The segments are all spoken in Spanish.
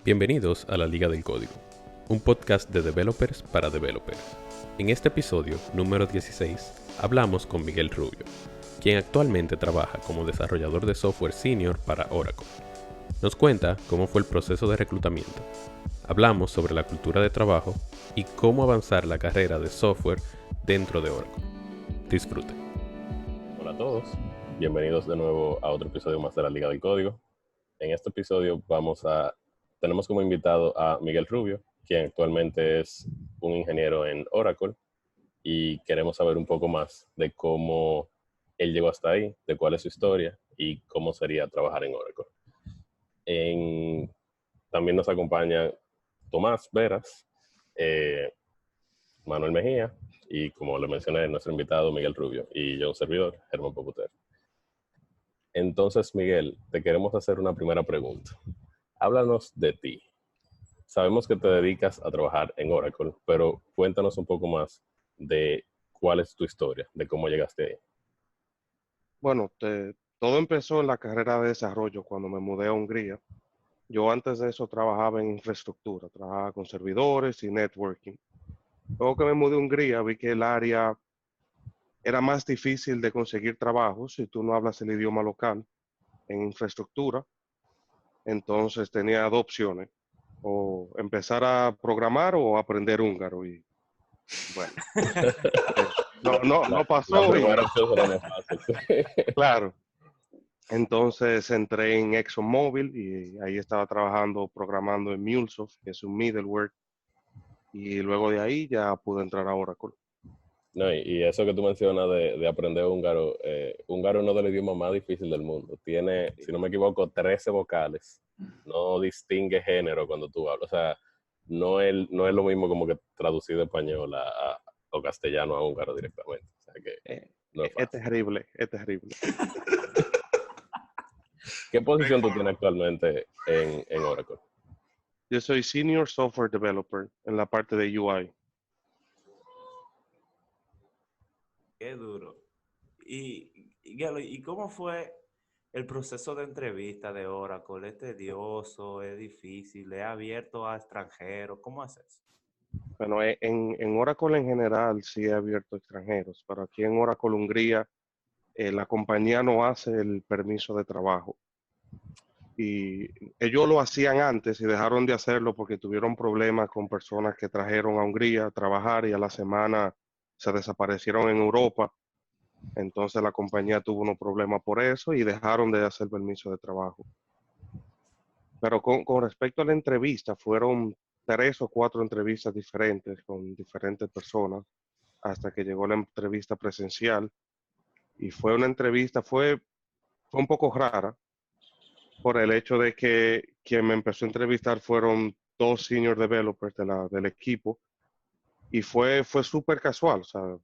Bienvenidos a la Liga del Código, un podcast de developers para developers. En este episodio, número 16, hablamos con Miguel Rubio, quien actualmente trabaja como desarrollador de software senior para Oracle. Nos cuenta cómo fue el proceso de reclutamiento. Hablamos sobre la cultura de trabajo y cómo avanzar la carrera de software dentro de Oracle. Disfruten. Hola a todos, bienvenidos de nuevo a otro episodio más de la Liga del Código. En este episodio tenemos como invitado a Miguel Rubio, quien actualmente es un ingeniero en Oracle, y queremos saber un poco más de cómo él llegó hasta ahí, de cuál es su historia y cómo sería trabajar en Oracle. También nos acompaña Tomás Veras, Manuel Mejía y, como le mencioné, nuestro invitado Miguel Rubio y yo, un servidor, Germán Poputer. Entonces, Miguel, te queremos hacer una primera pregunta. Háblanos de ti. Sabemos que te dedicas a trabajar en Oracle, pero cuéntanos un poco más de cuál es tu historia, de cómo llegaste ahí. Bueno, todo empezó en la carrera de desarrollo cuando me mudé a Hungría. Yo antes de eso trabajaba en infraestructura, trabajaba con servidores y networking. Luego que me mudé a Hungría, vi que el área era más difícil de conseguir trabajo si tú no hablas el idioma local en infraestructura. Entonces tenía dos opciones, o empezar a programar o aprender húngaro. Y bueno, no La pasó y primera opción será más fácil. claro. Entonces entré en ExxonMobil y ahí estaba trabajando, programando en MuleSoft, que es un middleware, y luego de ahí ya pude entrar a Oracle. No, y eso que tú mencionas de aprender húngaro, húngaro es uno de los idiomas más difíciles del mundo. Tiene, si no me equivoco, 13 vocales. No distingue género cuando tú hablas. O sea, no es lo mismo como que traducir de español o castellano a húngaro directamente. O sea que no es Es fácil. terrible, es terrible. ¿Qué posición tú tienes actualmente en Oracle? Yo soy Senior Software Developer en la parte de UI. Qué duro. Galo, ¿y cómo fue el proceso de entrevista de Oracle? ¿Es tedioso? ¿Es difícil? ¿Es abierto a extranjeros? ¿Cómo es eso? Bueno, en Oracle en general sí he abierto extranjeros, pero aquí en Oracle Hungría la compañía no hace el permiso de trabajo. Y ellos lo hacían antes y dejaron de hacerlo porque tuvieron problemas con personas que trajeron a Hungría a trabajar y a la semana se desaparecieron en Europa. Entonces la compañía tuvo unos problemas por eso y dejaron de hacer permiso de trabajo. Pero con respecto a la entrevista, fueron 3 o 4 entrevistas diferentes con diferentes personas hasta que llegó la entrevista presencial. Y fue una entrevista, fue un poco rara por el hecho de que quien me empezó a entrevistar fueron 2 senior developers del equipo y fue súper casual. O sea,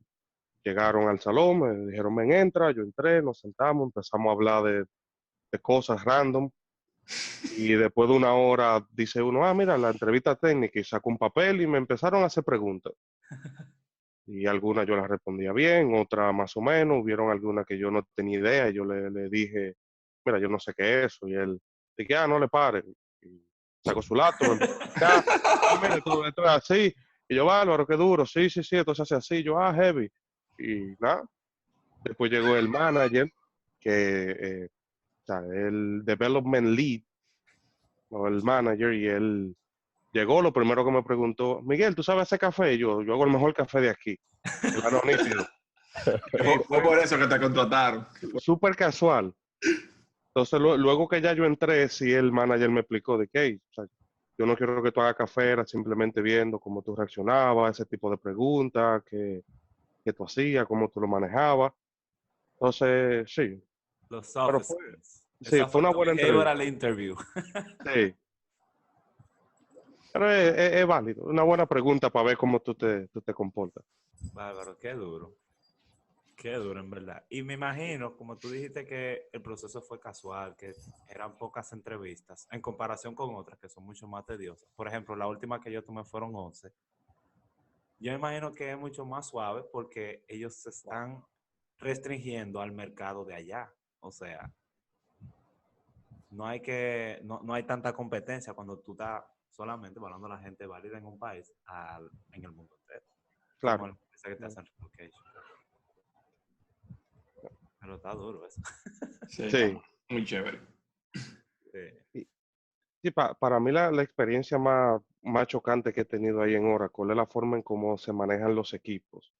llegaron al salón, me dijeron, ven, entra, yo entré, nos sentamos, empezamos a hablar de cosas random y después de una hora dice uno, mira, la entrevista técnica y sacó un papel y me empezaron a hacer preguntas. Y algunas yo las respondía bien, otras más o menos, hubieron algunas que yo no tenía idea y yo le dije, mira, yo no sé qué es eso. Y él dije, no le paren. Y sacó su laptop, me empezó a explicar, mira, esto es así. Y yo, Bárbaro, qué duro, sí, sí, sí, esto se hace así. Yo, heavy. Y nada, después llegó el manager, que, o sea, el development lead, o el manager, y él llegó, lo primero que me preguntó, Miguel, ¿tú sabes hacer café? Y yo hago el mejor café de aquí. Claro, nítido. Fue por eso que te contrataron. Súper casual. Entonces, luego que ya yo entré, sí el manager me explicó de que, hey, o sea, yo no quiero que tú hagas café, era simplemente viendo cómo tú reaccionabas, ese tipo de preguntas que tú hacías, cómo tú lo manejabas. Entonces, sí, Los soft pero skills. sí, Esa fue fue una tu buena entrevista. behavioral interview. Sí, pero es válido, una buena pregunta para ver cómo tú te comportas. Bárbaro, qué duro. Qué duro, en verdad. Y me imagino, como tú dijiste, que el proceso fue casual, que eran pocas entrevistas, en comparación con otras que son mucho más tediosas. Por ejemplo, la última que yo tomé fueron 11. Yo imagino que es mucho más suave porque ellos se están restringiendo al mercado de allá. O sea, no hay tanta competencia cuando tú estás solamente valorando a la gente válida en un país en el mundo entero. Claro. Como la empresa que te hacen relocation. Pero está duro eso. Sí, Sí. está muy chévere. Sí. Sí, para mí la experiencia más chocante que he tenido ahí en Oracle es la forma en cómo se manejan los equipos.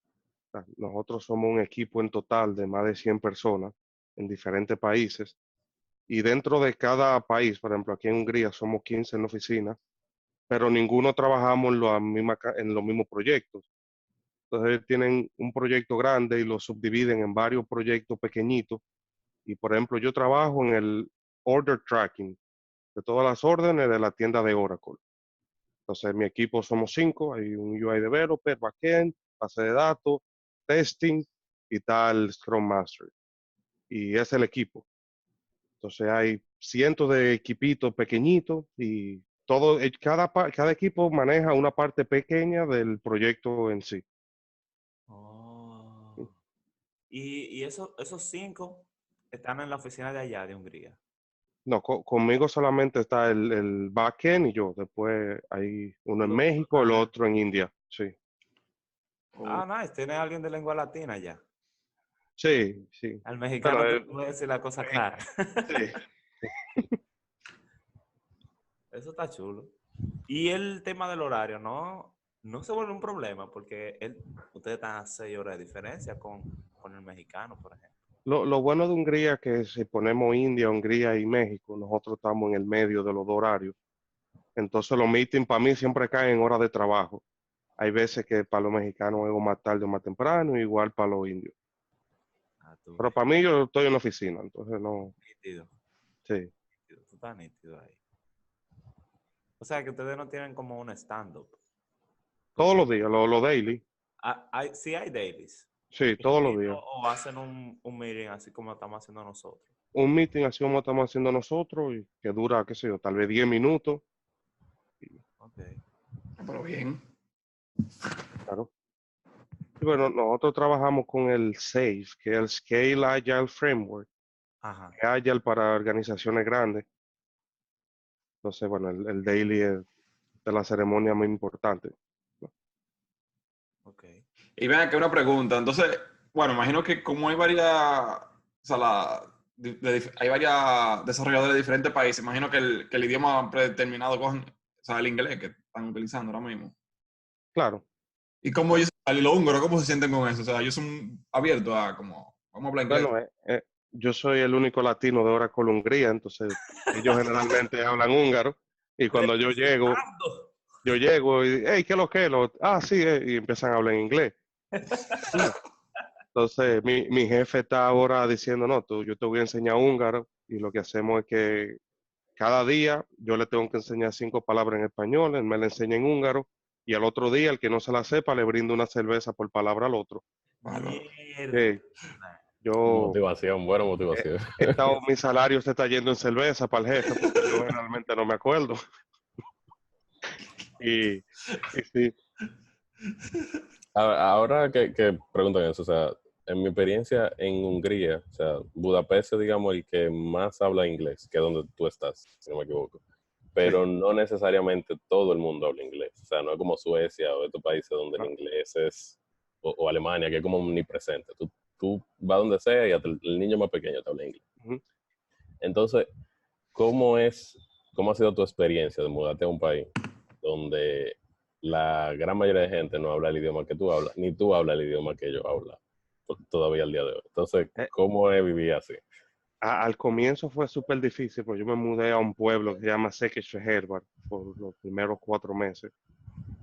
O sea, nosotros somos un equipo en total de más de 100 personas en diferentes países y dentro de cada país, por ejemplo, aquí en Hungría somos 15 en la oficina, pero ninguno trabajamos en los mismos proyectos. Entonces tienen un proyecto grande y lo subdividen en varios proyectos pequeñitos. Y por ejemplo, yo trabajo en el order tracking de todas las órdenes de la tienda de Oracle. Entonces, mi equipo somos 5, hay un UI developer, backend, base de datos, testing y tal Scrum Master. Y es el equipo. Entonces, hay cientos de equipitos pequeñitos y cada equipo maneja una parte pequeña del proyecto en sí. Oh. Y esos 5 están en la oficina de allá, de Hungría. No, conmigo solamente está el backend y yo. Después hay uno en Los México, el otros otro en India. Sí, nice. Tiene alguien de lengua latina allá. sí, sí. Al Bueno, mexicano tú le puedes decir la cosa clara. sí. Eso está chulo. Y el tema del horario, no se vuelve un problema porque ustedes están a 6 horas de diferencia con el mexicano, por ejemplo. Lo bueno de Hungría es que si ponemos India, Hungría y México, nosotros estamos en el medio de los dos horarios. Entonces los meetings para mí siempre caen en horas de trabajo. Hay veces que para los mexicanos es o más tarde o más temprano, igual para los indios. Ah, tú Pero ves. para mí yo estoy en la oficina, entonces no, Nítido, sí. nítido. Tú estás nítido ahí. O sea que ustedes no tienen como un stand-up. Todos los Porque días, lo daily, sí hay dailies. sí, todos los Escrito días. o hacen un meeting así como estamos haciendo nosotros. Un meeting así como estamos haciendo nosotros y que dura, qué sé yo, tal vez 10 minutos. Ok. Pero bien. Claro. Y bueno, nosotros trabajamos con el SAFe, que es el Scale Agile Framework, Ajá. que es Agile para organizaciones grandes. Entonces, bueno, el daily es de la ceremonia muy importante. Ok. Y vean que una pregunta. Entonces, bueno, imagino que como hay varias, o sea, hay varias desarrolladores de diferentes países, imagino que el idioma predeterminado con, o sea, el inglés que están utilizando ahora mismo. Claro. ¿Y cómo ellos, los húngaros, cómo se sienten con eso? O sea, ellos son abiertos a como, vamos a hablar inglés. Bueno, yo soy el único latino de Oracle Hungría, entonces ellos generalmente hablan húngaro y cuando Representando. yo llego y, hey, ¿qué es lo que es? Sí, y empiezan a hablar en inglés. Entonces mi jefe está ahora diciendo, no, yo te voy a enseñar húngaro y lo que hacemos es que cada día yo le tengo que enseñar 5 palabras en español, él me la enseña en húngaro y al otro día, el que no se la sepa, le brindo una cerveza por palabra al otro. Bárbaro. Mierda. Eh, yo Motivación, buena he motivación. estado, mi salario se está yendo en cerveza para el jefe porque yo realmente no me acuerdo. Y, y sí, Ahora que preguntan eso, o sea, en mi experiencia en Hungría, o sea, Budapest es, digamos, el que más habla inglés, que es donde tú estás, si no me equivoco. Pero sí, no necesariamente todo el mundo habla inglés. O sea, no es como Suecia o estos países donde el no, inglés es, o Alemania, que es como omnipresente. Tú vas donde sea y hasta el niño más pequeño te habla inglés. ujú. Entonces, ¿cómo ha sido tu experiencia de mudarte a un país donde la gran mayoría de gente no habla el idioma que tú hablas, ni tú hablas el idioma que ellos hablan todavía al día de hoy? Entonces, Eh, ¿cómo es vivir así? Al comienzo fue súper difícil, porque yo me mudé a un pueblo que se llama Székesfehérvár por los primeros 4 meses.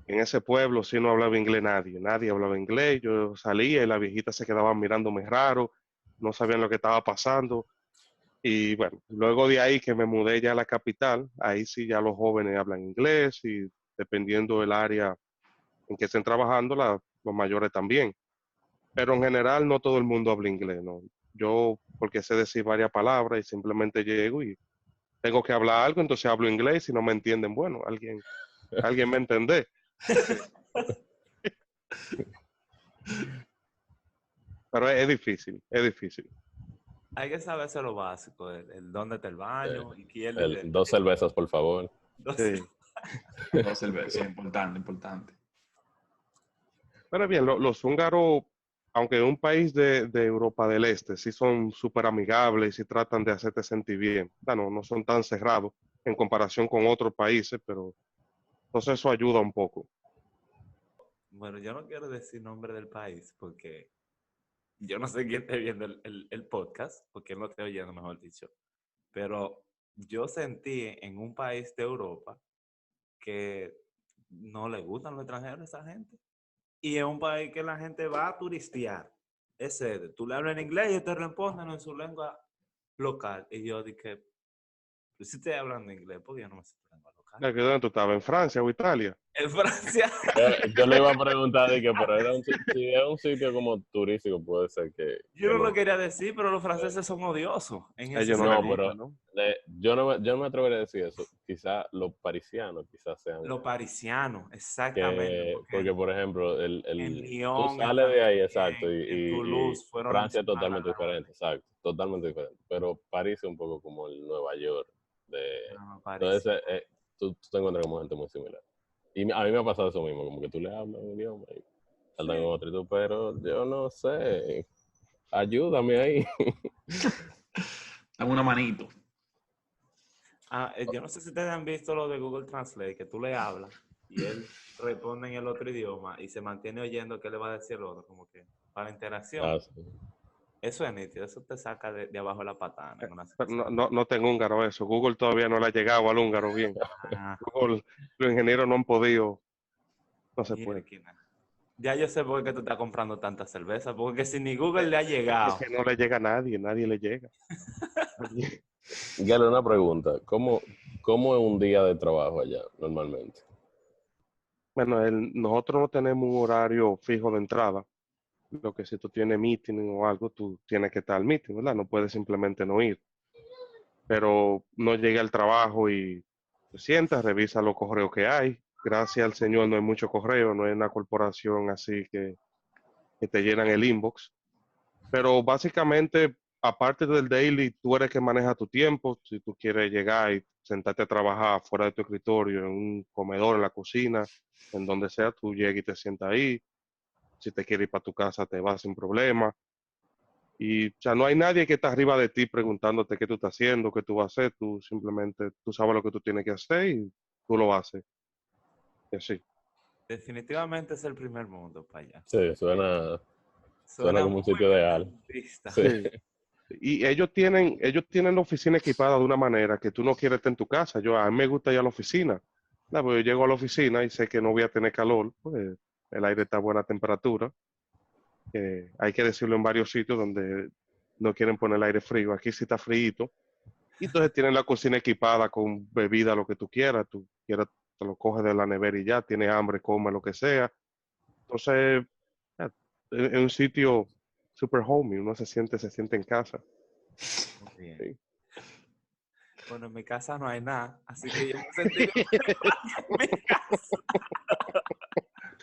En ese pueblo sí no hablaba inglés nadie hablaba inglés. Yo salía y las viejitas se quedaban mirándome raro, no sabían lo que estaba pasando. Y bueno, luego de ahí que me mudé ya a la capital, ahí sí ya los jóvenes hablan inglés y dependiendo del área en que estén trabajando, los mayores también. Pero en general no todo el mundo habla inglés, ¿no? Yo, porque sé decir varias palabras y simplemente llego y tengo que hablar algo, entonces hablo inglés, si no me entienden, bueno, alguien me entiende. Pero es difícil, es difícil. Hay que saberse lo básico, el dónde está el baño y quién Dos cervezas, por favor. Sí. Dos cervezas, importante, importante. Pero bien, los húngaros, aunque es un país de Europa del Este, sí son súper amigables y tratan de hacerte sentir bien. Bueno, no son tan cerrados en comparación con otros países, pero entonces eso ayuda un poco. Bueno, yo no quiero decir nombre del país porque yo no sé quién esté viendo el podcast, porque él no está oyendo, mejor dicho. Pero yo sentí en un país de Europa que no le gustan los extranjeros a esa gente. Y es un país que la gente va a turistear. Es sede. Tú le hablas en inglés y ellos te responden en su lengua local. Y yo dije, pues si estoy hablando inglés, porque yo no me sé tu lengua local. ¿De dónde tú estabas? ¿En Francia o Italia? En Francia. Yo le iba a preguntar de que, pero era si es un sitio como turístico, puede ser que Yo no no. lo quería decir, pero los franceses son odiosos en ese Ellos no les No, sentido. gusta, pero ¿no? yo no me atrevería a decir eso. Quizás los parisianos quizás sean Los parisianos, exactamente. que, Porque porque por ejemplo, en tú Lyon sales de ahí, exacto, también, en y Toulouse fueron Francia es los totalmente malandrones. diferente, exacto, totalmente diferente. Pero París es un poco como el Nueva York No, entonces París. tú te encuentras como gente muy similar. Y a mí me ha pasado eso mismo, como que tú le hablas un idioma y saltan con otro y tú, pero yo no sé, ayúdame ahí. Dame una manito. Yo no sé si ustedes han visto lo de Google Translate, que tú le hablas y él responde en el otro idioma y se mantiene oyendo qué le va a decir el otro, como que para interacción. Ah, sí. Eso es nítido, eso te saca de abajo la patana en una Pero situación. no tengo húngaro eso. Google todavía no le ha llegado al húngaro bien. Ah, Google, los ingenieros no han podido, no se mira, puede. Kina. Ya yo sé por qué tú estás comprando tanta cerveza, porque si ni Google le ha Es llegado. que no le llega a nadie, nadie le llega. Nadie. Gale, una pregunta, ¿cómo es un día de trabajo allá normalmente? Bueno, nosotros no tenemos un horario fijo de entrada. Lo que si tú tienes meeting o algo, tú tienes que estar al meeting, ¿verdad? No puedes simplemente no ir. Pero no llega al trabajo y te sientas, revisa los correos que hay. Gracias al Señor no hay mucho correo, no hay una corporación así que te llenan el inbox. Pero básicamente, aparte del daily, tú eres que maneja tu tiempo. Si tú quieres llegar y sentarte a trabajar fuera de tu escritorio, en un comedor, en la cocina, en donde sea, tú llegas y te sientas ahí. Si te quieres ir para tu casa, te vas sin problema. Y ya no hay nadie que está arriba de ti preguntándote qué tú estás haciendo, qué tú vas a hacer. Tú simplemente, tú sabes lo que tú tienes que hacer y tú lo haces. Y así. Definitivamente es el primer mundo para allá. Sí, suena Suena como un muy sitio ideal. capitalista. Sí. Sí. Y ellos tienen la oficina equipada de una manera que tú no quieres estar en tu casa. A mí me gusta ir a la oficina. Pues yo llego a la oficina y sé que no voy a tener calor, pues el aire está a buena temperatura. Hay que decirlo en varios sitios donde no quieren poner el aire frío. Aquí sí está frío. Y entonces tienen la cocina equipada con bebida, lo que tú quieras. Tú quieras, te lo coges de la nevera y ya. Tienes hambre, come lo que sea. Entonces, ya, es un sitio super homey. Uno se siente en casa. Muy bien. Sí. Bueno, en mi casa no hay nada, así que yo me sentiría en mi casa.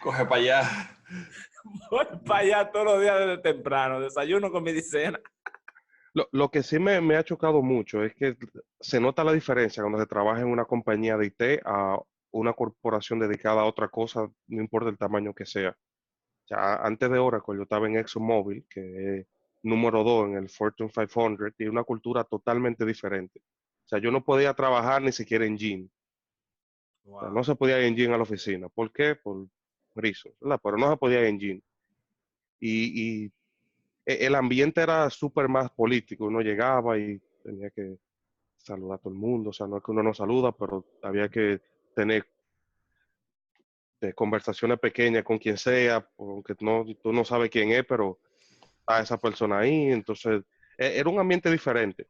Coge para allá. Voy para allá todos los días desde temprano, desayuno con mi cena. Lo que sí me ha chocado mucho es que se nota la diferencia cuando se trabaja en una compañía de IT a una corporación dedicada a otra cosa, no importa el tamaño que sea. O sea, antes de Oracle yo estaba en ExxonMobil, que es número 2 en el Fortune 500, y una cultura totalmente diferente. O sea, yo no podía trabajar ni siquiera en Gin. O sea, no se podía ir en Gin a la oficina. ¿Por qué? Por reasons, ¿verdad? Pero no se podía ir en Gin. Y el ambiente era súper más político. Uno llegaba y tenía que saludar a todo el mundo. O sea, no es que uno no saluda, pero había que tener conversaciones pequeñas con quien sea, aunque tú no sabes quién es, pero a esa persona ahí. Entonces, era un ambiente diferente.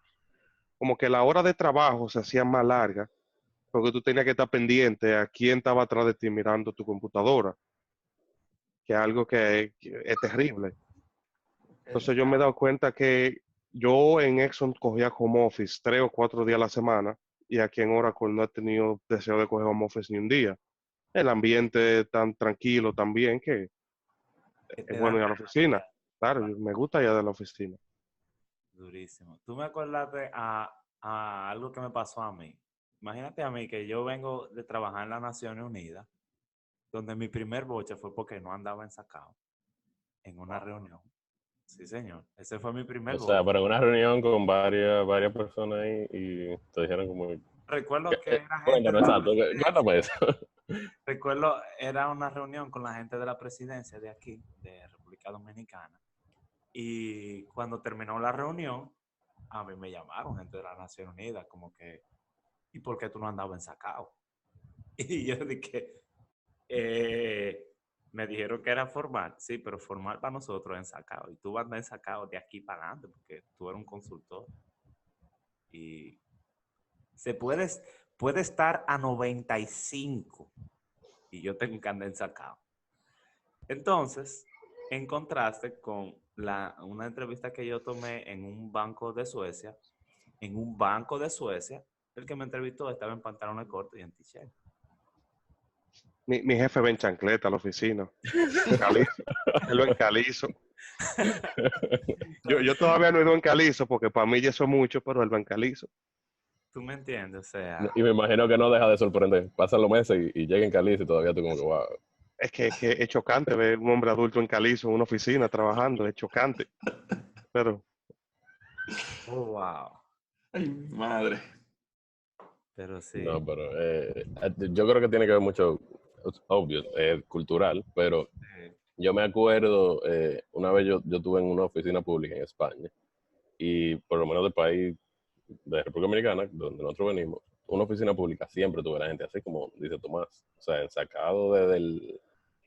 Como que la hora de trabajo se hacía más larga, porque tú tenías que estar pendiente a quién estaba atrás de ti mirando tu computadora, que es algo que es terrible. Entonces yo me he dado cuenta que yo en Exxon cogía home office 3 o 4 días a la semana y aquí en Oracle no he tenido deseo de coger home office ni un día. El ambiente es tan tranquilo también que Que es te bueno da ir a la oficina. Claro, me gusta ir a la oficina. Durísimo. Tú me acordaste a algo que me pasó a mí. Imagínate a mí que yo vengo de trabajar en las Naciones Unidas, donde mi primer boche fue porque no andaba ensacado en una reunión. Sí, señor. Ese fue mi primer O sea, boche. para una reunión con varias personas ahí y te dijeron como... Recuerdo que era gente Cuéntanos, de la exacto, presidencia. cuéntame eso. Recuerdo, era una reunión con la gente de la presidencia de aquí, de República Dominicana. Y cuando terminó la reunión, a mí me llamaron gente de las Naciones Unidas, como que, ¿y por qué tú no andabas ensacado? Y yo dije, me dijeron que era formal, sí, pero formal para nosotros es ensacado. Y tú vas a andar ensacado de aquí para adelante, porque tú eres un consultor. Y se puede estar a 95 y yo tengo que andar ensacado. Entonces, en contraste con una entrevista que yo tomé en un banco de Suecia, el que me entrevistó estaba en pantalones cortos y en t-shirt. Mi jefe ve en chancleta a la oficina. Calizo. Él lo encalizo. Yo todavía no he ido en calizo porque para mí ya eso es mucho, pero él va en calizo. ¿Tú me entiendes? O sea, Y me imagino que no deja de sorprender. Pasan los meses y llega en Calice y todavía tú como que, wow. Es que es chocante ver un hombre adulto en calizo en una oficina trabajando, es chocante. Pero oh, wow. Ay, madre. Pero sí. No, pero yo creo que tiene que ver mucho, es obvio, cultural, pero Sí. yo me acuerdo, una vez yo estuve en una oficina pública en España y por lo menos del país de República Dominicana, donde nosotros venimos, una oficina pública siempre tuve la gente así como dice Tomás, o sea, sacado desde el,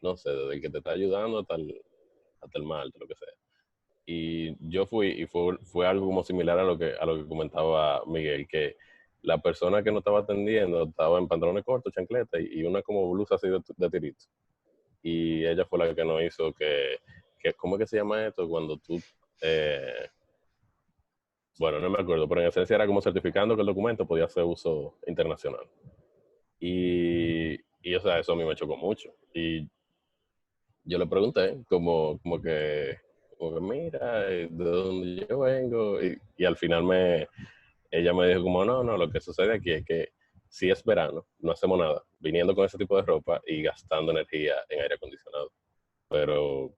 no sé, desde el que te está ayudando hasta el malte, lo que sea. Y yo fui y fue algo como similar a lo que comentaba Miguel, que la persona que nos estaba atendiendo estaba en pantalones cortos, chancleta y una como blusa así de tirito. Y ella fue la que nos hizo ¿cómo es que se llama esto? Cuando tú, eh, bueno, no me acuerdo, pero en esencia era como certificando que el documento podía hacer uso internacional. O sea, eso a mí me chocó mucho. Y yo le pregunté, como que mira, ¿de dónde yo vengo? Y al final ella me dijo como, no, lo que sucede aquí es que si es verano, no hacemos nada, viniendo con ese tipo de ropa y gastando energía en aire acondicionado. Pero, o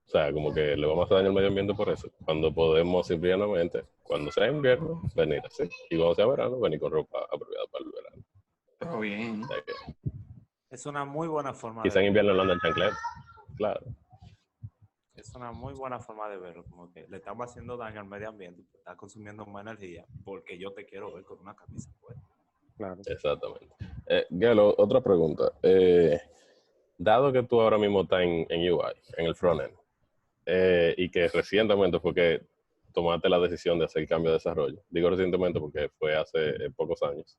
sea, como que le vamos a hacer daño al medio ambiente por eso. Cuando podemos simplemente, cuando sea invierno, venir así. Y cuando sea verano, venir con ropa apropiada para el verano. Pero bien. O sea que Es una muy buena forma de quizá en verlo. invierno no andan chancletas, claro. Es una muy buena forma de verlo. Como que le estamos haciendo daño al medio ambiente, está consumiendo más energía, porque yo te quiero ver con una camisa puesta. claro. Exactamente. Gelo, otra pregunta. Dado que tú ahora mismo estás en UI, en el frontend, y que recientemente fue que tomaste la decisión de hacer el cambio de desarrollo, digo recientemente porque fue hace pocos años,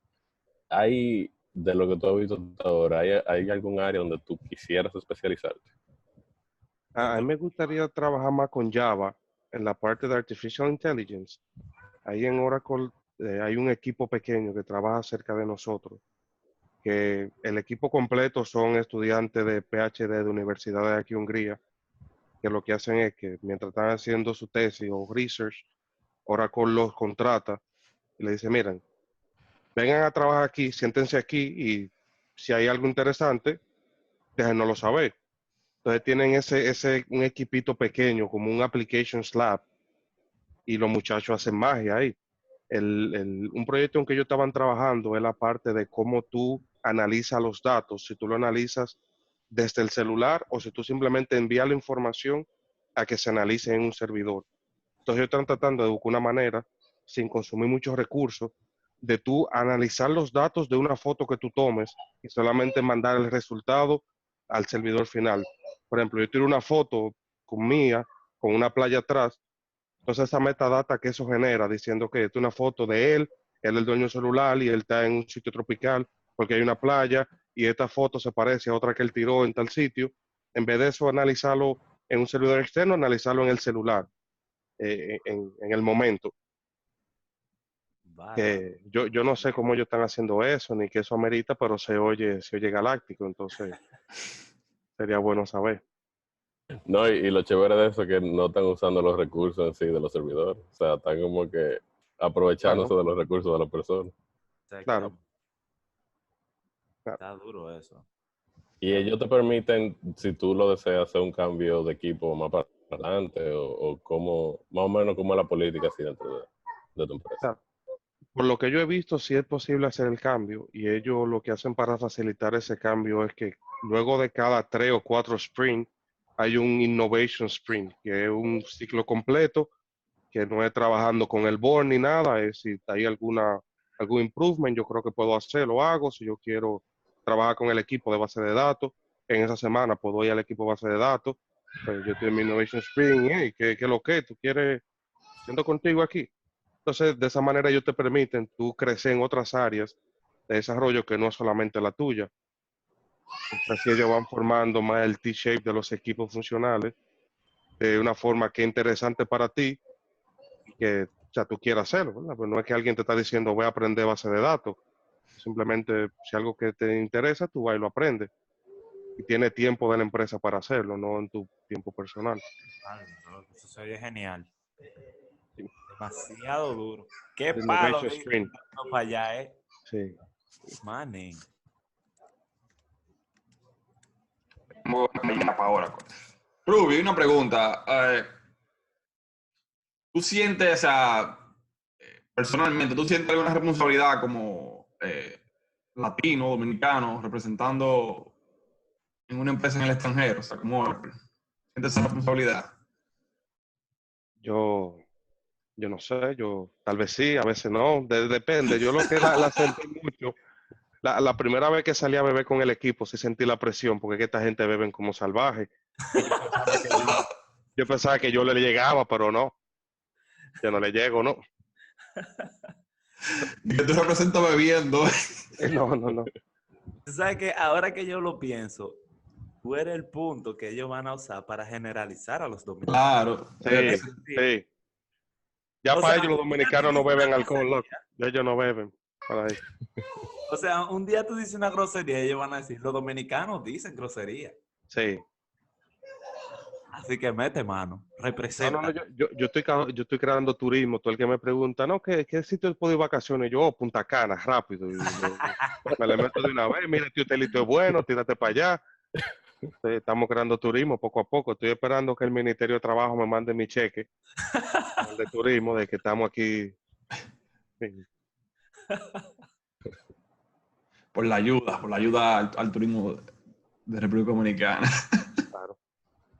de lo que tú has visto hasta ahora, ¿hay algún área donde tú quisieras especializarte? A mí me gustaría trabajar más con Java en la parte de Artificial Intelligence. Ahí en Oracle hay un equipo pequeño que trabaja cerca de nosotros, que el equipo completo son estudiantes de PhD de universidades de aquí en Hungría, que lo que hacen es que mientras están haciendo su tesis o research, Oracle los contrata y le dice, miren, vengan a trabajar aquí, siéntense aquí y si hay algo interesante, déjenoslo saber. Entonces tienen un equipito pequeño, como un application lab, y los muchachos hacen magia ahí. Un proyecto en que ellos estaban trabajando es la parte de cómo tú analizas los datos, si tú lo analizas desde el celular o si tú simplemente envías la información a que se analice en un servidor. Entonces ellos están tratando de buscar una manera, sin consumir muchos recursos, de tú analizar los datos de una foto que tú tomes y solamente mandar el resultado al servidor final. Por ejemplo, yo tiro una foto con mía, con una playa atrás, entonces esa metadata que eso genera, diciendo que es una foto de él es el dueño del celular y él está en un sitio tropical porque hay una playa y esta foto se parece a otra que él tiró en tal sitio, en vez de eso analizarlo en un servidor externo, analizarlo en el celular, en el momento. Bárbaro. Que yo no sé cómo ellos están haciendo eso, ni qué eso amerita, pero se oye galáctico, entonces sería bueno saber. No, y lo chévere de eso es que no están usando los recursos en sí de los servidores. O sea, están como que aprovechándose Claro, de los recursos de las personas. claro, Exactamente. claro. Está duro eso. Y ellos te permiten, si tú lo deseas, hacer un cambio de equipo más para adelante o cómo, más o menos como es la política así dentro de tu empresa. Claro. Por lo que yo he visto, sí es posible hacer el cambio y ellos lo que hacen para facilitar ese cambio es que luego de cada 3 o 4 sprint hay un innovation sprint, que es un ciclo completo, que no es trabajando con el board ni nada, es si hay algún improvement, yo creo que puedo hacer, lo hago. Si yo quiero trabajar con el equipo de base de datos, en esa semana puedo ir al equipo de base de datos, pues yo estoy en mi innovation sprint, hey, ¿qué lo que? ¿Tú quieres, siento contigo aquí? Entonces, de esa manera ellos te permiten tú crecer en otras áreas de desarrollo que no es solamente la tuya. Entonces, así ellos van formando más el T-shape de los equipos funcionales de una forma que es interesante para ti y que, o sea, tú quieras hacerlo, ¿verdad? Pues no es que alguien te está diciendo voy a aprender base de datos. Simplemente, si algo que te interesa, tú vas y lo aprendes. Y tienes tiempo de la empresa para hacerlo, no en tu tiempo personal. Ay, bro, eso se oye genial. Sí. Demasiado duro. Qué El palo Innovation de ir Sprint. para allá, Sí. Manen. Vamos a para ahora. Ruby, una pregunta. ¿Tú sientes, o sea, personalmente, tú sientes alguna responsabilidad como latino, dominicano, representando en una empresa en el extranjero? O sea, ¿cómo sientes esa responsabilidad? Yo no sé, yo tal vez sí, a veces no, depende. Yo lo que la sentí mucho. La primera vez que salí a beber con el equipo, sí sentí la presión, porque es que esta gente beben como salvaje. Y yo pensaba que yo le llegaba, pero no, yo no le llego, no. Yo te represento bebiendo. No, no, no. Tú sabes que ahora que yo lo pienso, tú eres el punto que ellos van a usar para generalizar a los dominicanos. Claro. Sí, sí. Ya O para sea, ellos los un día tú dominicanos no dices una beben alcohol, loco. grosería. Ellos no beben. Para ellos. O sea, un día tú dices una grosería y ellos van a decir, los dominicanos dicen grosería. Sí. Así que mete mano, No, no, no, representa. yo estoy creando turismo. Todo el que me pregunta, no, ¿qué sitio puedo ir de vacaciones? Yo, Punta Cana, rápido. Y me le meto de una vez, mira, este hotelito es bueno, tírate para allá. Estamos creando turismo poco a poco. Estoy esperando que el Ministerio de Trabajo me mande mi cheque, el de turismo, de que estamos aquí. Sí, Por la ayuda al turismo de República Dominicana. claro.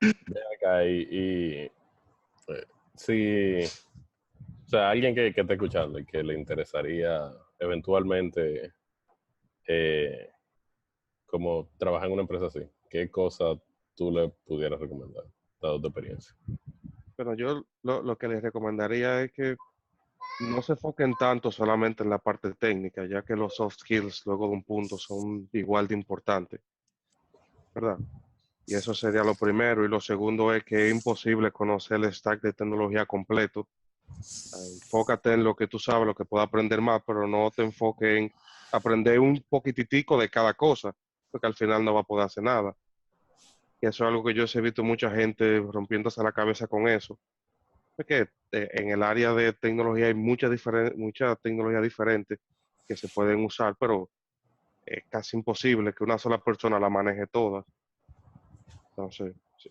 Ven acá si, o sea, alguien que esté escuchando y que le interesaría eventualmente como trabajar en una empresa así, ¿qué cosa tú le pudieras recomendar, dado tu experiencia? Pero yo lo que les recomendaría es que no se enfoquen tanto solamente en la parte técnica, ya que los soft skills luego de un punto son igual de importantes, ¿verdad? Y eso sería lo primero. Y lo segundo es que es imposible conocer el stack de tecnología completo. Enfócate en lo que tú sabes, lo que puedas aprender más, pero no te enfoques en aprender un poquititico de cada cosa, porque al final no va a poder hacer nada. Y eso es algo que yo he visto mucha gente rompiéndose la cabeza con eso. Porque en el área de tecnología hay mucha tecnología diferente que se pueden usar, pero es casi imposible que una sola persona la maneje todas. Entonces, sí.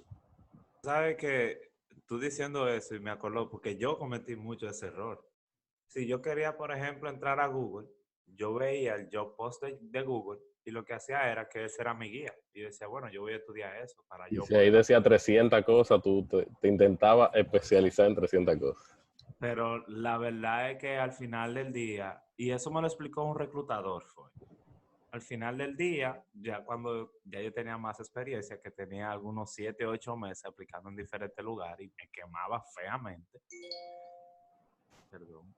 Sabes que tú diciendo eso y me acordó porque yo cometí mucho ese error. Si yo quería, por ejemplo, entrar a Google, yo veía el job post de Google y lo que hacía era que ese era mi guía. Y yo decía, bueno, yo voy a estudiar eso para Y yo si ahí poder. decía 300 cosas, tú te intentabas especializar en 300 cosas. Pero la verdad es que al final del día, y eso me lo explicó un reclutador, fue. Al final del día, ya cuando ya yo tenía más experiencia, que tenía algunos 7, 8 meses aplicando en diferentes lugares y me quemaba feamente. Perdón.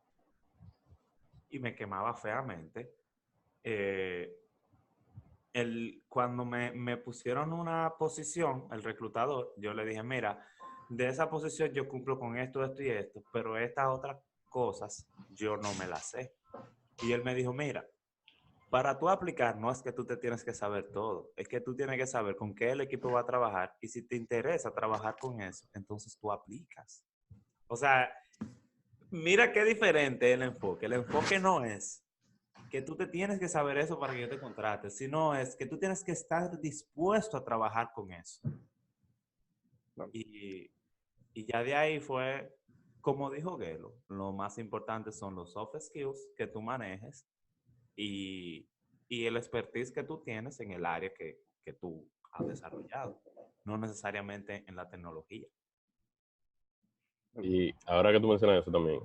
Y me quemaba feamente. eh, cuando me pusieron una posición, el reclutador, yo le dije, mira, de esa posición yo cumplo con esto, esto y esto, pero estas otras cosas yo no me las sé. Y él me dijo, mira, para tú aplicar, no es que tú te tienes que saber todo, es que tú tienes que saber con qué el equipo va a trabajar y si te interesa trabajar con eso, entonces tú aplicas. O sea, mira qué diferente el enfoque. El enfoque no es que tú te tienes que saber eso para que yo te contrate, sino es que tú tienes que estar dispuesto a trabajar con eso. Y ya de ahí fue, como dijo Gelo, lo más importante son los soft skills que tú manejes y el expertise que tú tienes en el área que tú has desarrollado, no necesariamente en la tecnología. Y ahora que tú mencionas eso también, o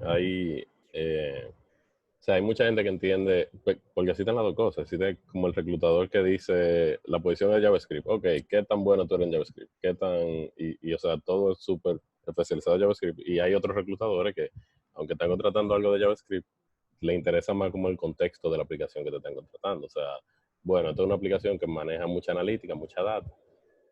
sea, hay mucha gente que entiende, porque así están las dos cosas, existe como el reclutador que dice la posición de JavaScript, ok, ¿qué tan bueno tú eres en JavaScript? ¿Qué tan, o sea, todo es súper especializado en JavaScript, y hay otros reclutadores que, aunque están contratando algo de JavaScript, le interesa más como el contexto de la aplicación que te están contratando, o sea, bueno, esta es una aplicación que maneja mucha analítica, mucha data,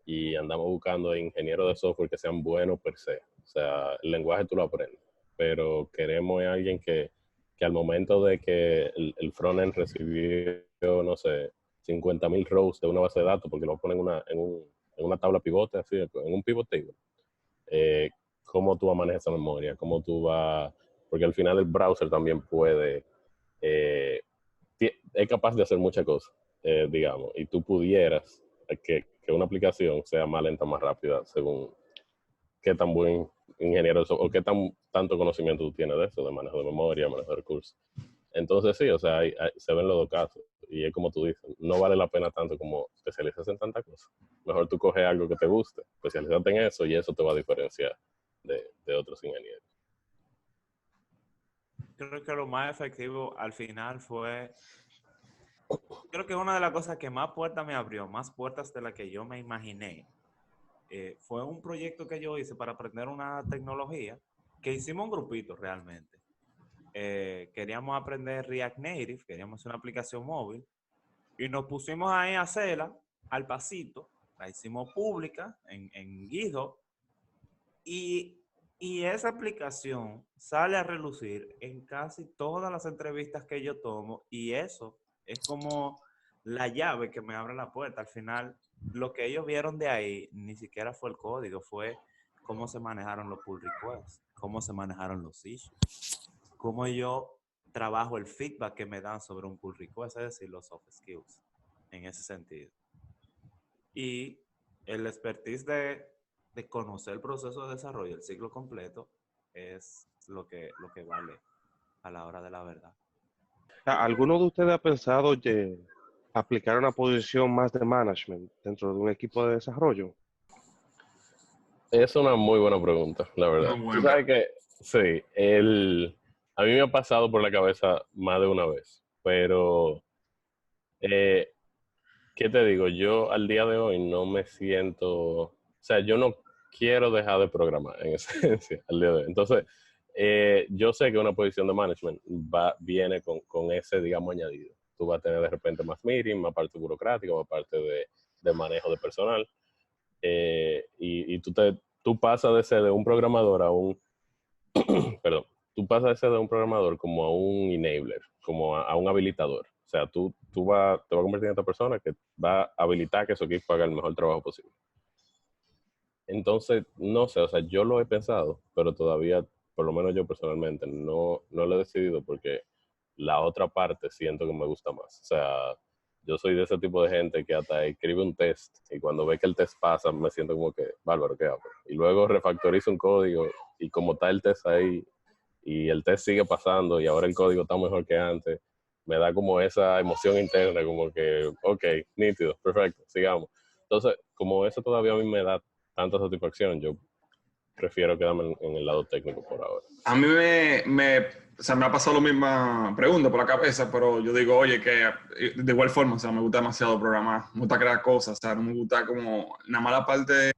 y andamos buscando ingenieros de software que sean buenos per se. O sea, el lenguaje tú lo aprendes, pero queremos a alguien que al momento de que el frontend recibió, no sé, 50,000 rows de una base de datos, porque lo ponen en una tabla pivote, así, en un pivot table, cómo tú vas a manejar esa memoria, cómo tú vas, porque al final el browser también puede, es capaz de hacer muchas cosas, digamos, y tú pudieras que una aplicación sea más lenta, más rápida, según qué tan buen ingeniero o qué tanto conocimiento tú tienes de eso, de manejo de memoria, manejo de recursos. Entonces sí, o sea, se ven los dos casos. Y es como tú dices, no vale la pena tanto como especializarse en tantas cosas. Mejor tú coges algo que te guste, especializarte en eso y eso te va a diferenciar de otros ingenieros. Creo que lo más efectivo al final fue, creo que una de las cosas que más puertas me abrió, más puertas de las que yo me imaginé, fue un proyecto que yo hice para aprender una tecnología que hicimos un grupito realmente. Queríamos aprender React Native, queríamos hacer una aplicación móvil y nos pusimos ahí a hacerla al pasito, la hicimos pública en GitHub y esa aplicación sale a relucir en casi todas las entrevistas que yo tomo y eso es como la llave que me abre la puerta. Al final, lo que ellos vieron de ahí ni siquiera fue el código, fue cómo se manejaron los pull requests, cómo se manejaron los issues, cómo yo trabajo el feedback que me dan sobre un pull request, es decir, los soft skills, en ese sentido. Y el expertise de conocer el proceso de desarrollo, el ciclo completo, es lo que vale a la hora de la verdad. ¿Alguno de ustedes ha pensado aplicar una posición más de management dentro de un equipo de desarrollo? Es una muy buena pregunta, la verdad. Muy buena. Tú sabes que, sí, a mí me ha pasado por la cabeza más de una vez, pero, ¿qué te digo? Yo al día de hoy no me siento, o sea, yo no quiero dejar de programar en esencia al día de hoy. Entonces, yo sé que una posición de management viene con ese, digamos, añadido. Tú vas a tener de repente más meeting, más parte burocrática, más parte de manejo de personal. Y tú pasas de ser de un programador a un, perdón, tú pasas de ser de un programador como a un enabler, como a un habilitador. O sea, te vas a convertir en esta persona que va a habilitar que su equipo haga el mejor trabajo posible. Entonces, no sé, o sea, yo lo he pensado, pero todavía, por lo menos yo personalmente, no lo he decidido porque la otra parte siento que me gusta más. O sea, yo soy de ese tipo de gente que hasta escribe un test y cuando ve que el test pasa me siento como que, bárbaro, ¿qué hago? Y luego refactorizo un código y como está el test ahí y el test sigue pasando y ahora el código está mejor que antes, me da como esa emoción interna, como que, ok, nítido, perfecto, sigamos. Entonces, como eso todavía a mí me da tanta satisfacción, yo prefiero quedarme en el lado técnico por ahora. A mí o sea, me ha pasado la misma pregunta por la cabeza, pero yo digo, oye, que de igual forma, o sea, me gusta demasiado programar, me gusta crear cosas, o sea, no me gusta como nada más la parte,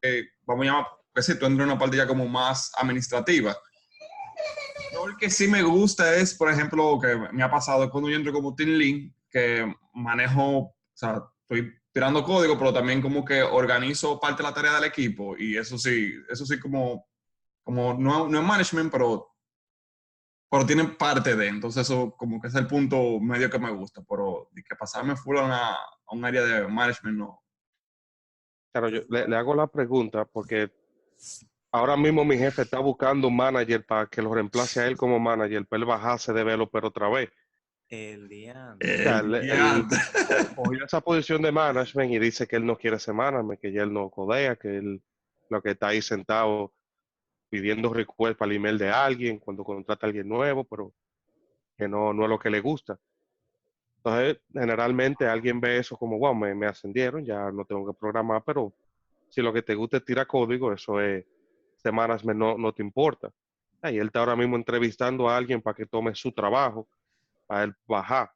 vamos a llamar, que si tú entras en una parte ya como más administrativa. Lo que sí me gusta es, por ejemplo, que me ha pasado cuando yo entro como Team Lead, que manejo, o sea, estoy tirando código, pero también como que organizo parte de la tarea del equipo y eso sí como no es management, pero tienen parte de, entonces eso como que es el punto medio que me gusta, pero de que pasarme full a un área de management, no. Claro, yo le hago la pregunta porque ahora mismo mi jefe está buscando un manager para que lo reemplace a él como manager, para él bajarse de developer otra vez. El día. O sea, El él diante. cogió esa posición de management y dice que él no quiere ser management, que ya él no codea, que él lo que está ahí sentado pidiendo request para el email de alguien cuando contrata a alguien nuevo, pero que no es lo que le gusta. Entonces, generalmente alguien ve eso como, wow, me ascendieron, ya no tengo que programar, pero si lo que te gusta es tirar código, eso es, semanas no te importa. Y él está ahora mismo entrevistando a alguien para que tome su trabajo, para él bajar.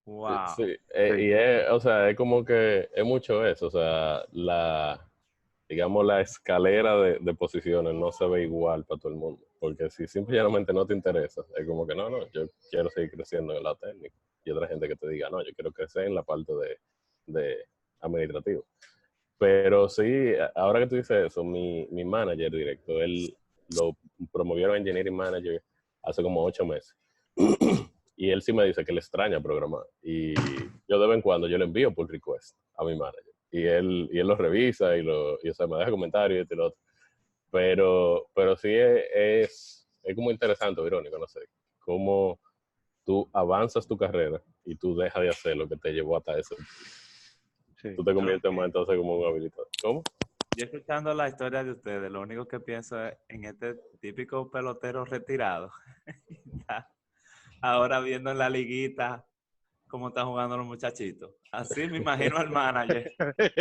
Wow. Sí, Sí, y o sea, es como que es mucho eso, o sea, digamos, la escalera de posiciones no se ve igual para todo el mundo, porque si simplemente no te interesa, es como que no, yo quiero seguir creciendo en la técnica, y otra gente que te diga, no, yo quiero crecer en la parte de administrativo. Pero sí, ahora que tú dices eso, mi manager directo, él lo promovieron a Engineering Manager hace como 8 meses. Y él sí me dice que le extraña programar. Y yo de vez en cuando yo le envío pull request a mi manager. Y él lo revisa y o sea, me deja comentarios y esto y lo otro. Pero sí es como interesante o irónico, no sé, cómo tú avanzas tu carrera y tú dejas de hacer lo que te llevó hasta ese. sí. Tú te conviertes más Ok. entonces como un habilitador. ¿Cómo? Yo escuchando la historia de ustedes, lo único que pienso es en este típico pelotero retirado. Ya, ahora viendo en la liguita cómo están jugando los muchachitos. Así me imagino al manager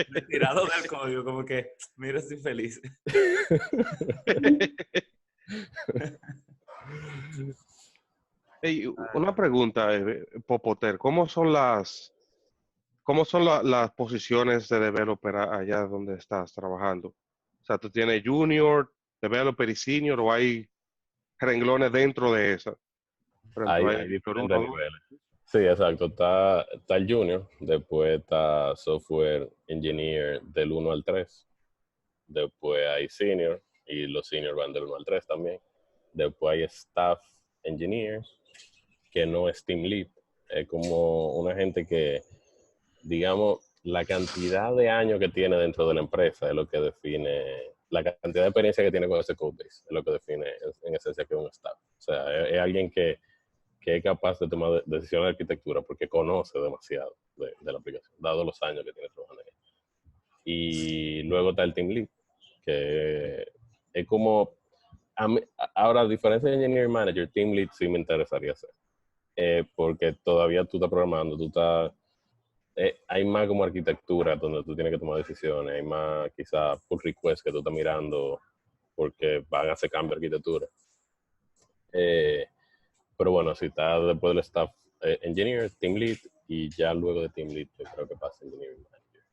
retirado del código, como que, mira, estoy feliz. Ey, una pregunta, Popoter, cómo son las posiciones de developer allá donde estás trabajando? O sea, ¿tú tienes junior, developer y senior o hay renglones dentro de esa? Por ejemplo, Hay hay junior diferentes 1, 2. niveles. Sí, exacto. Está el junior, después está software engineer del 1 al 3. Después hay senior, y los senior van del 1 al 3 también. Después hay staff engineers, que no es team lead. Es como una gente que, digamos, la cantidad de años que tiene dentro de la empresa es lo que define, la cantidad de experiencia que tiene con ese codebase es lo que define en esencia que es un staff. O sea, es alguien que es capaz de tomar decisiones de arquitectura porque conoce demasiado de la aplicación, dado los años que tiene trabajando en ella. Y luego está el team lead, que es como, ahora, a diferencia de engineering manager, team lead sí me interesaría hacer, porque todavía tú estás programando, hay más como arquitectura donde tú tienes que tomar decisiones, hay más quizá pull request que tú estás mirando porque van a hacer cambio de arquitectura. Pero bueno, si está después del staff engineer, team lead, y ya luego de team lead yo creo que pasa engineering manager.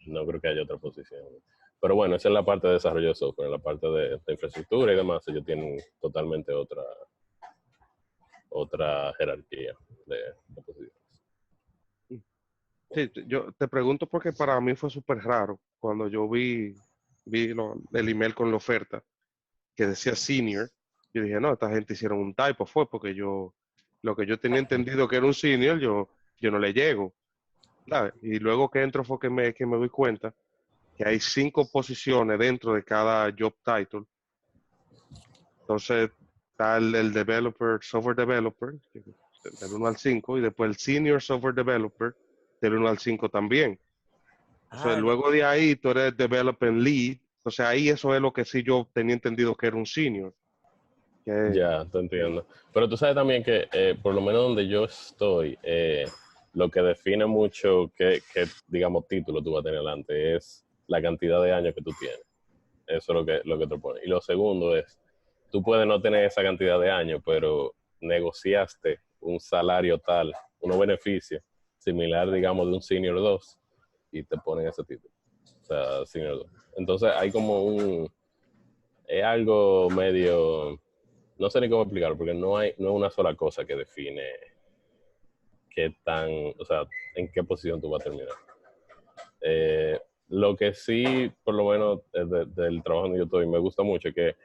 No creo que haya otra posición. Pero bueno, esa es la parte de desarrollo de software. En la parte de infraestructura y demás, ellos tienen totalmente otra jerarquía de posiciones. Sí, yo te pregunto porque para mí fue súper raro cuando yo vi el email con la oferta que decía senior. Yo dije, no, esta gente hicieron un typo, fue porque lo que yo tenía entendido que era un senior, yo no le llego. ¿Sabes? Y luego que entro fue que me doy cuenta que hay 5 posiciones dentro de cada job title. Entonces está el developer, software developer, del 1 al 5, y después el senior software developer del 1 al 5 también. Entonces, Ah, luego de ahí tú eres development lead. Entonces ahí eso es lo que sí yo tenía entendido que era un senior. Que, Ya, te entiendo. Pero tú sabes también que, por lo menos donde yo estoy, lo que define mucho digamos, título tú vas a tener delante es la cantidad de años que tú tienes. Eso es lo que te pone. Y lo segundo es, tú puedes no tener esa cantidad de años, pero negociaste un salario tal, unos beneficios similar, digamos, de un Senior 2 y te ponen ese título. O sea, Senior 2. Entonces hay como es algo medio, no sé ni cómo explicarlo, porque no es una sola cosa que define o sea, en qué posición tú vas a terminar. Lo que sí, por lo menos del trabajo donde yo estoy, me gusta mucho es que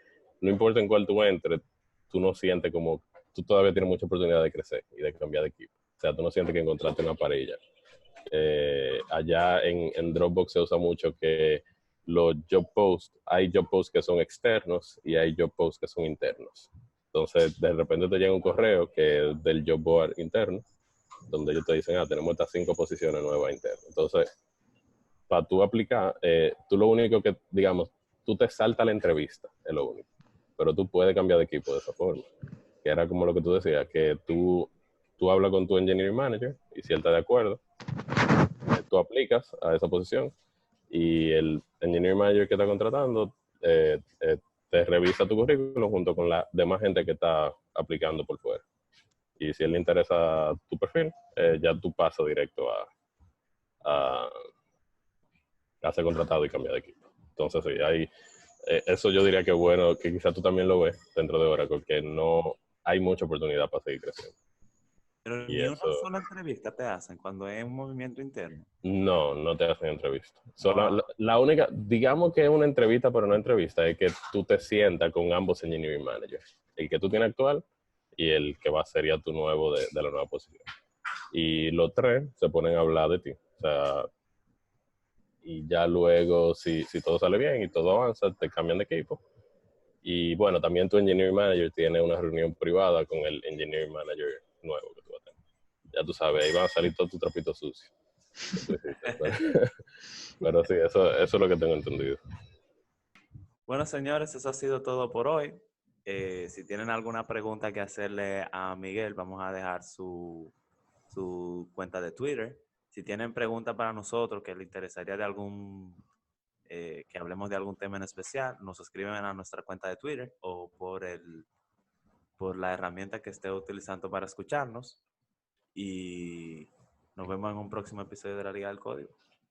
no importa en cuál tú entres, tú no sientes como, tú todavía tienes mucha oportunidad de crecer y de cambiar de equipo. O sea, tú no sientes que encontraste una parilla. Allá en Dropbox se usa mucho que los job posts, hay job posts que son externos y hay job posts que son internos. Entonces, de repente te llega un correo que es del job board interno, donde ellos te dicen, tenemos estas 5 posiciones nuevas internas. Entonces, para tú aplicar, tú lo único que, digamos, tú te saltas la entrevista, es lo único. Pero tú puedes cambiar de equipo de esa forma. Que era como lo que tú decías, que tú hablas con tu engineering manager y si él está de acuerdo, tú aplicas a esa posición y el engineering manager que está contratando te revisa tu currículum junto con la demás gente que está aplicando por fuera. Y si a él le interesa tu perfil, ya tú pasas directo a ser contratado y cambiar de equipo. Entonces, sí, hay, eso yo diría que es bueno, que quizás tú también lo ves dentro de Oracle, que no hay mucha oportunidad para seguir creciendo. Pero Y ni una eso, sola entrevista te hacen cuando es un movimiento interno. no te hacen entrevista. Solo, Wow. la única, digamos que es una entrevista, pero no entrevista, es que tú te sientas con ambos engineering managers. El que tú tienes actual y el que sería tu nuevo de la nueva posición. Y los 3 se ponen a hablar de ti. O sea, y ya luego, si todo sale bien y todo avanza, te cambian de equipo. Y bueno, también tu engineering manager tiene una reunión privada con el engineering manager nuevo que tú vas a tener. Ya tú sabes, ahí van a salir todos tus trapitos sucios. Pero sí, eso es lo que tengo entendido. Bueno, señores, eso ha sido todo por hoy. Si tienen alguna pregunta que hacerle a Miguel, vamos a dejar su cuenta de Twitter. Si tienen preguntas para nosotros que les interesaría de que hablemos de algún tema en especial, nos escriben a nuestra cuenta de Twitter o por la herramienta que esté utilizando para escucharnos. Y nos vemos en un próximo episodio de la Liga del Código.